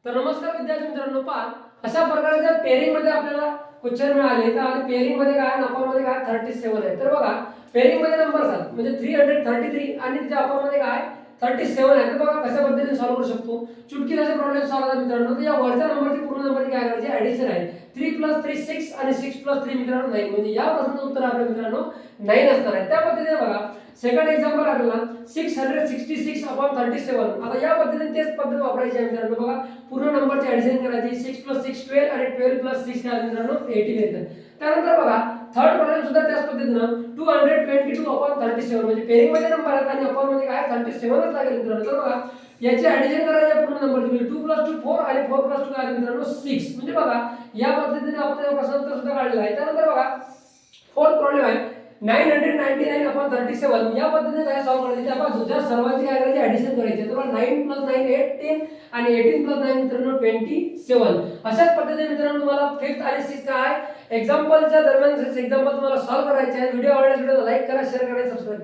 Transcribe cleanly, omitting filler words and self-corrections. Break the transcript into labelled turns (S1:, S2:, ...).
S1: तर नमस्कार विद्यार्थी मित्रांनो, पहा अशा प्रकारे जर पेअरिंग मध्ये आपल्याला क्वेश्चन मिळाले तर आणि पेअरिंग मध्ये काय नंबर मध्ये काय 37 आहे. तर बघा पेअरिंग मध्ये नंबर असतात म्हणजे 333 आणि त्याच्या अपर मध्ये काय 37 आहे. तर बघा कशा पद्धतीने सॉल्व्ह करू शकतो. चुटकीला असे प्रॉब्लेम सॉल्व्ह करतात मित्रांनो. तर या वरच्या नंबरची पूर्ण नंबरची काय करायची ऍडिशन आहे. 3 + 3 6 आणि 6 + 3 मित्रांनो 9 म्हणजे या प्रश्नाचं उत्तर आपल्या मित्रांनो 9 असणार आहे. त्या पद्धतीने बघा सेकंड एक्झाम्पल आपल्याला 666/37. आता या पद्धतीने तेच पद्धत वापरायची आहे मित्रांनो. बघा पूर्ण नंबरची ऍडिशन करायची 6 + 6 12 आणि 12 + 6 काय मित्रांनो 18 येतं. त्यानंतर बघा थर्ड प्रॉब्लेम सुद्धा त्याच पद्धतीनं 222/37 म्हणजे पेअरिंग मध्ये नंबर आहेत आणि अपर मध्ये काय 37च लागेल मित्रांनो. तर बघा याची ऍडिशन करायची आहे पूर्ण नंबरची म्हणजे 2 + 2 4 आणि 4 + 2 काय मित्रांनो 6 म्हणजे बघा या पद्धतीने आपण या प्रश्नाचं सुद्धा काढलेलं आहे. त्यानंतर बघा फोर्थ प्रॉब्लेम आहे 999/37 या पद्धतीने काय सॉल्व्ह करायचे ते आपण ज्या सर्वांची काय करायची ऍडिशन करायची आहे. तर 9 + 9 18 आणि 18 + 9 मित्रांनो 27. अशाच पद्धतीने मित्रांनो तुम्हाला फिफ्थ आणि सिक्स्थ काय एक्झाम्पलच्या दरम्यान एक्झाम्पल तुम्हाला सॉल्व्ह करायचे आहे. व्हिडिओ आवडल्यास व्हिडिओला लाईक करा, शेअर करा, सबस्क्राइब